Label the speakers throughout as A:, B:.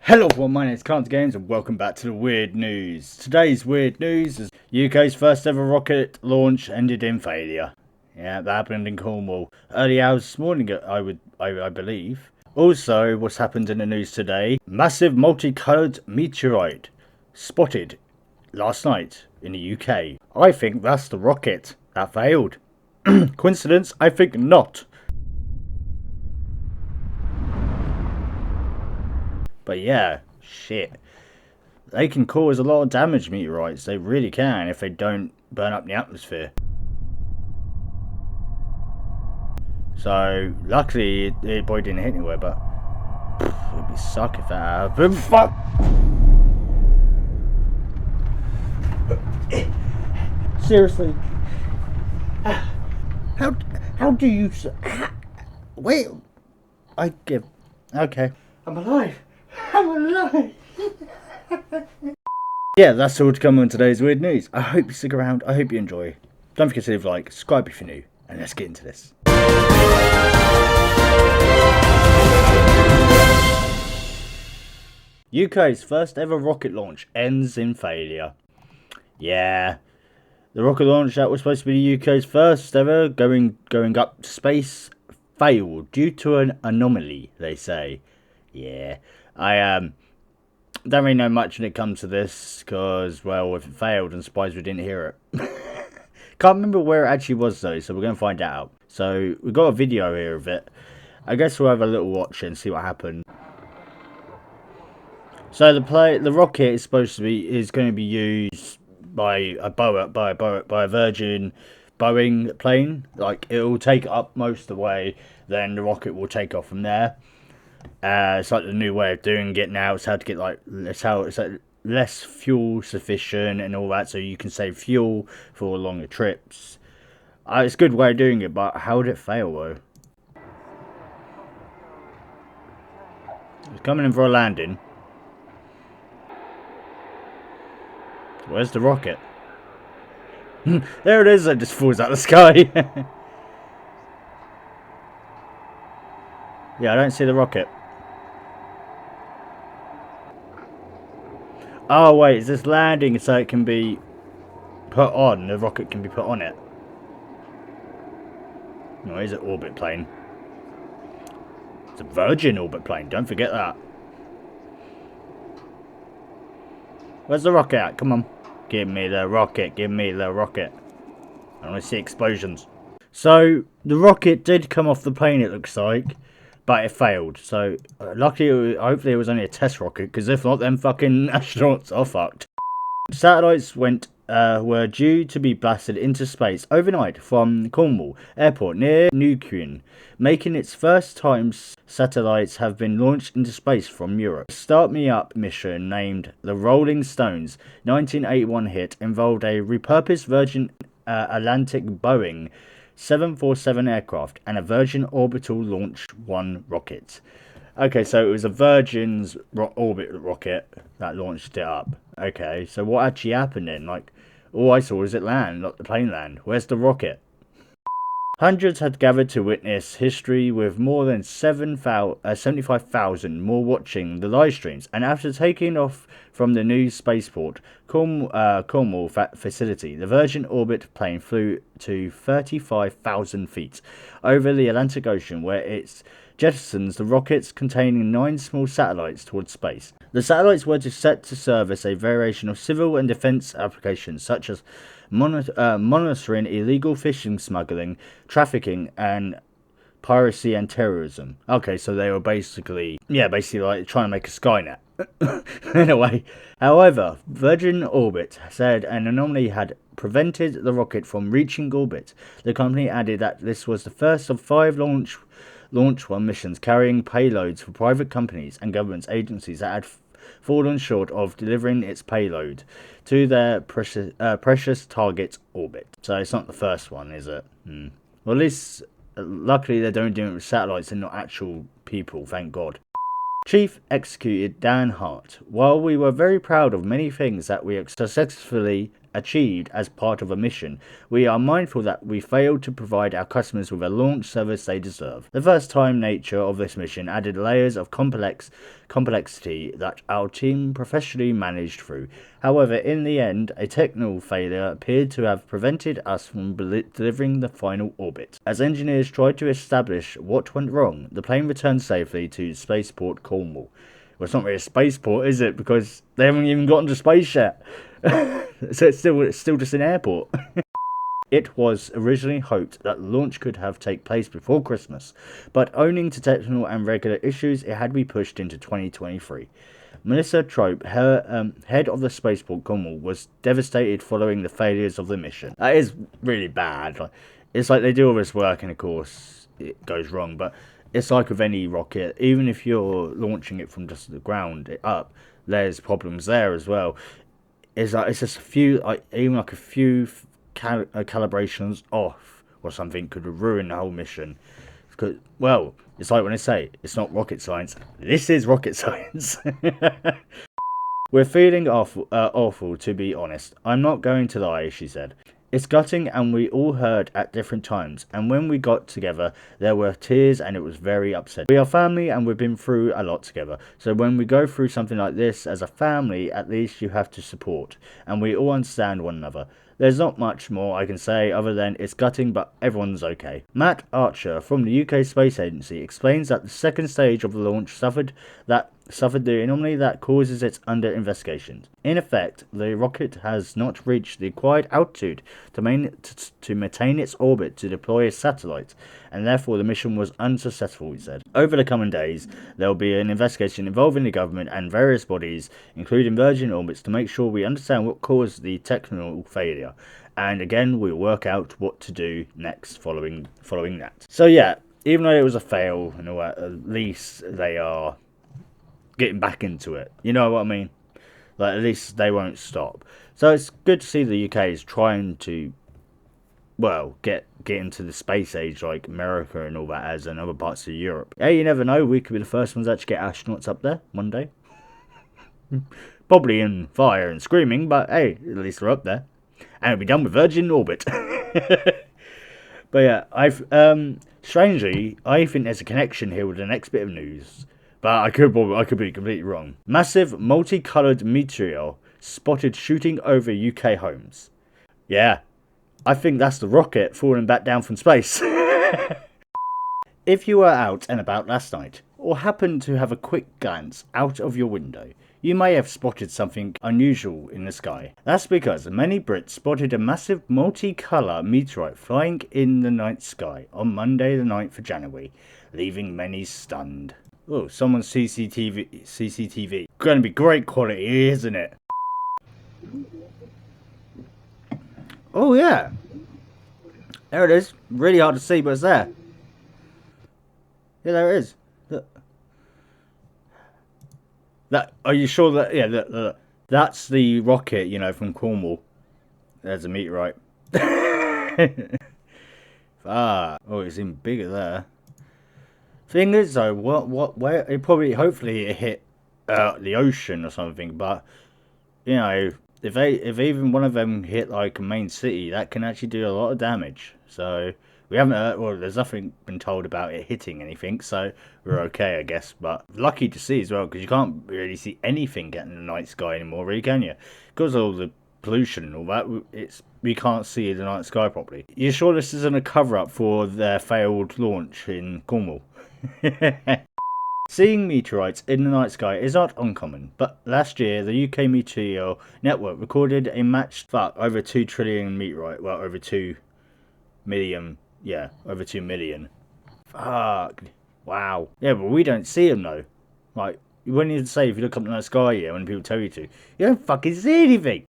A: Hello everyone, my name is Cantdogames and welcome back to the weird news. Today's weird news is UK's first ever rocket launch ended in failure. Yeah, that happened in Cornwall. Early hours this morning, I believe. Also, what's happened in the news today, massive multicoloured meteorite spotted last night in the UK. I think that's the rocket that failed. Coincidence? I think not. But yeah, shit. They can cause a lot of damage, meteorites. They really can if they don't burn up the atmosphere. So, luckily, it probably didn't hit anywhere, but it'd be suck if that happened. Fuck! Seriously. How do you... Wait. I give... Okay. I'm alive. I'm alive. Yeah, that's all to come on today's weird news. I hope you stick around. I hope you enjoy. Don't forget to leave a like, subscribe if you're new, and let's get into this. UK's first ever rocket launch ends in failure. Yeah, the rocket launch that was supposed to be the UK's first ever going up to space failed due to an anomaly, they say. Yeah, I don't really know much when it comes to this, because, well, if it failed, I'm surprised we didn't hear it. Can't remember where it actually was, though, so we're going to find out. So, we've got a video here of it. I guess we'll have a little watch and see what happened. So, the rocket is going to be used by a Virgin Boeing plane. Like, it will take it up most of the way, then the rocket will take off from there. It's like the new way of doing it now. It's how to get it's like less fuel sufficient and all that, so you can save fuel for longer trips. It's a good way of doing it, but how did it fail though? It's coming in for a landing. Where's the rocket? There it is. It just falls out of the sky. Yeah, I don't see the rocket. Oh wait, is this landing so it can be put on? The rocket can be put on it. No, it's an orbit plane. It's a Virgin orbit plane, don't forget that. Where's the rocket at? Come on. Give me the rocket, give me the rocket. I want to see explosions. So, the rocket did come off the plane, it looks like. But it failed, so luckily, hopefully it was only a test rocket, because if not, then fucking astronauts are fucked. Satellites were due to be blasted into space overnight from Cornwall Airport near Newquay, making its first time satellites have been launched into space from Europe. The Start Me Up mission, named the Rolling Stones 1981 hit, involved a repurposed Virgin Atlantic Boeing 747 aircraft and a Virgin Orbital Launch 1 rocket. Okay, so it was a Virgin's orbit rocket that launched it up. Okay, so what actually happened then? Like, all I saw was it land, not the plane land. Where's the rocket? Hundreds had gathered to witness history, with more than 75,000 more watching the live streams. And after taking off from the new spaceport Cornwall facility, the Virgin Orbit plane flew to 35,000 feet over the Atlantic Ocean, where it jettisons the rockets containing 9 small satellites towards space. The satellites were set to service a variation of civil and defense applications, such as monitoring illegal fishing, smuggling, trafficking, and piracy and terrorism. Okay, so they were basically like trying to make a Skynet. In a way. However, Virgin Orbit said an anomaly had prevented the rocket from reaching orbit. The company added that this was the first of 5 Launch 1 missions carrying payloads for private companies and government agencies that had fallen short of delivering its payload to their precious target orbit. So it's not the first one, is it? Well, at least, luckily they don't do it with satellites and not actual people, thank God. Chief Executive Dan Hart. While we were very proud of many things that we successfully achieved as part of a mission, we are mindful that we failed to provide our customers with a launch service they deserve. The first-time nature of this mission added layers of complexity that our team professionally managed through. However, in the end, a technical failure appeared to have prevented us from delivering the final orbit. As engineers tried to establish what went wrong, the plane returned safely to Spaceport Cornwall. Well, it's not really a spaceport, is it? Because they haven't even gotten to space yet. So it's still just an airport. It was originally hoped that the launch could have taken place before Christmas, but owing to technical and regular issues, it had to be pushed into 2023. Melissa Trope, her head of the Spaceport Cornwall, was devastated following the failures of the mission. That is really bad. It's like they do all this work and of course it goes wrong, but it's like with any rocket, even if you're launching it from just the ground up, there's problems there as well. It's just a few, even a few calibrations off or something could ruin the whole mission. Well, it's like when I say, it's not rocket science. This is rocket science. We're feeling awful, to be honest. I'm not going to lie, she said. It's gutting, and we all heard at different times, and when we got together there were tears and it was very upsetting. We are family and we've been through a lot together, so when we go through something like this as a family, at least you have to support, and we all understand one another. There's not much more I can say other than it's gutting, but everyone's okay. Matt Archer from the UK Space Agency explains that the second stage of the launch suffered the anomaly that causes it under investigation. In effect, the rocket has not reached the required altitude to maintain its orbit to deploy a satellite, and therefore the mission was unsuccessful, he said. Over the coming days, there will be an investigation involving the government and various bodies, including Virgin Orbits, to make sure we understand what caused the technical failure. And again, we'll work out what to do next following that. So yeah, even though it was a fail and all that, at least they are getting back into it. You know what I mean? Like, at least they won't stop. So it's good to see the UK is trying to, well, get into the space age like America and all that as in other parts of Europe. Hey, you never know, we could be the first ones to actually get astronauts up there one day. Probably in fire and screaming, but hey, at least they're up there. And it'll be done with Virgin Orbit. But yeah, strangely, I think there's a connection here with the next bit of news. But I could be completely wrong. Massive multicoloured meteor spotted shooting over UK homes. Yeah, I think that's the rocket falling back down from space. If you were out and about last night, or happened to have a quick glance out of your window, you may have spotted something unusual in the sky. That's because many Brits spotted a massive multicolour meteorite flying in the night sky on Monday the 9th of January, leaving many stunned. Oh, someone's CCTV. Going to be great quality, isn't it? Oh yeah. There it is. Really hard to see, but it's there. Yeah, there it is. Look. Are you sure that? Yeah, look. That's the rocket, you know, from Cornwall. There's a meteorite. Oh, it's even bigger there. Thing is, though, where it hopefully it hit the ocean or something. But you know, if even one of them hit like a main city, that can actually do a lot of damage. So we haven't heard, well, there's nothing been told about it hitting anything, so we're okay, I guess. But lucky to see as well, because you can't really see anything getting in the night sky anymore, really, can you? Because of all the pollution and all that, we can't see the night sky properly. You sure this isn't a cover-up for their failed launch in Cornwall? Seeing meteorites in the night sky is not uncommon, but last year the UK Meteor network recorded a matched over 2 trillion meteorite, well, over 2 million, yeah, over 2 million. Fuck. Wow. Yeah, but we don't see them though. Like, you wouldn't even say if you look up in the sky here when people tell you to. You don't fucking see anything.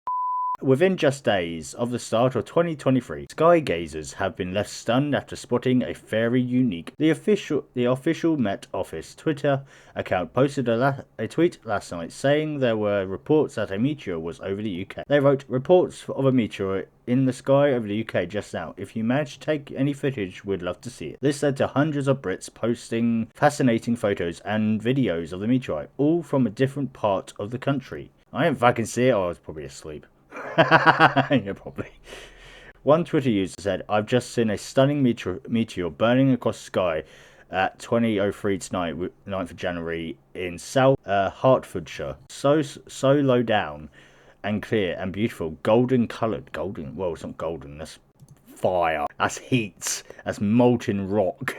A: Within just days of the start of 2023, sky gazers have been left stunned after spotting a very unique. The official Met Office Twitter account posted a tweet last night saying there were reports that a meteor was over the UK. They wrote, "Reports of a meteor in the sky over the UK just now. If you manage to take any footage, we'd love to see it." This led to hundreds of Brits posting fascinating photos and videos of the meteorite, all from a different part of the country. I didn't fucking see it, I was probably asleep. Yeah, probably. One Twitter user said, "I've just seen a stunning meteor burning across the sky at 20:03 tonight, 9th of January, in South Hertfordshire. So low down and clear and beautiful, golden coloured. Golden? Well, it's not golden. That's fire. That's heat. That's molten rock."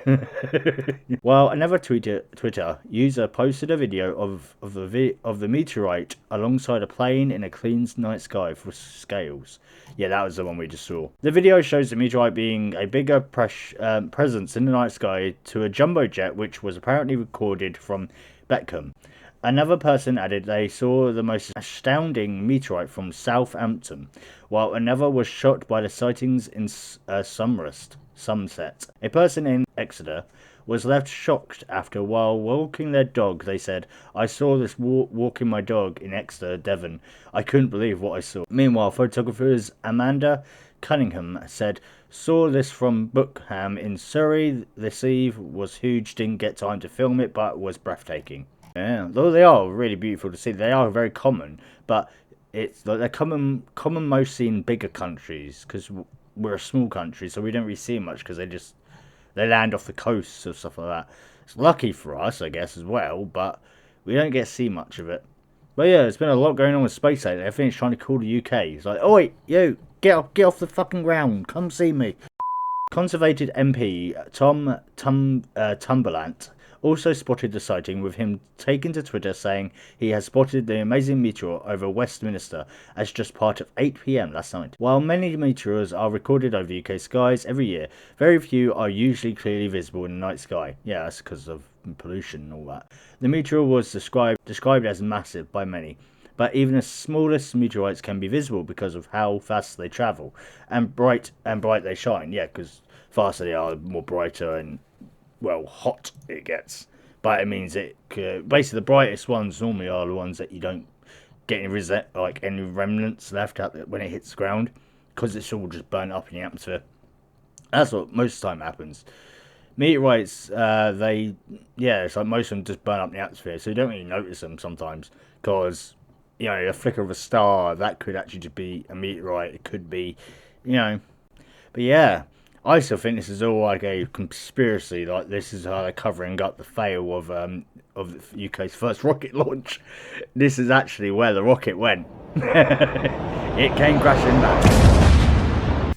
A: Well, another Twitter user posted a video of the meteorite alongside a plane in a clean night sky for scales. Yeah, that was the one we just saw. The video shows the meteorite being a bigger presence in the night sky to a jumbo jet, which was apparently recorded from Beckham. Another person added they saw the most astounding meteorite from Southampton, while another was shocked by the sightings in Somerset. A person in Exeter was left shocked after, while walking their dog, they said, "I saw this walking my dog in Exeter, Devon. I couldn't believe what I saw." Meanwhile, photographers Amanda Cunningham said, "Saw this from Bookham in Surrey this eve. Was huge, didn't get time to film it, but was breathtaking." Yeah, though they are really beautiful to see. They are very common, but it's like they're common mostly in bigger countries because we're a small country, so we don't really see them much because they land off the coasts or stuff like that. It's lucky for us, I guess, as well, but we don't get to see much of it. But yeah, there's been a lot going on with space lately. I think it's trying to call the UK. It's like, "Oi, you, get off the fucking ground. Come see me." Conservative MP Tom Tumberland also spotted the sighting, with him taking to Twitter saying he has spotted the amazing meteor over Westminster as just part of 8 p.m. last night. While many meteors are recorded over the UK skies every year, very few are usually clearly visible in the night sky. Yeah, that's because of pollution and all that. The meteor was described as massive by many, but even the smallest meteorites can be visible because of how fast they travel and bright they shine. Yeah, because faster they are, the more brighter and, well, hot it gets. But it means basically the brightest ones normally are the ones that you don't get any remnants left out when it hits the ground, because it's all just burnt up in the atmosphere. That's what most of the time happens. Meteorites, it's like most of them just burn up in the atmosphere, so you don't really notice them sometimes, because, a flicker of a star, that could actually just be a meteorite. It could be, but yeah, I still think this is all like a conspiracy. Like, this is how they're covering up the fail of the UK's first rocket launch. This is actually where the rocket went. It came crashing back.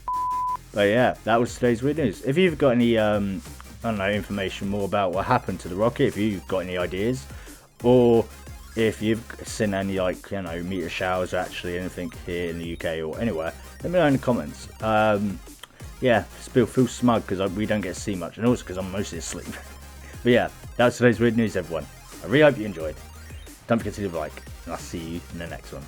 A: But yeah, that was today's weird news. If you've got any information more about what happened to the rocket, if you've got any ideas, or if you've seen any meteor showers or actually anything here in the UK or anywhere, let me know in the comments. Yeah, still feel smug because we don't get to see much, and also because I'm mostly asleep. But yeah, that's today's weird news, everyone. I really hope you enjoyed. Don't forget to leave a like, and I'll see you in the next one.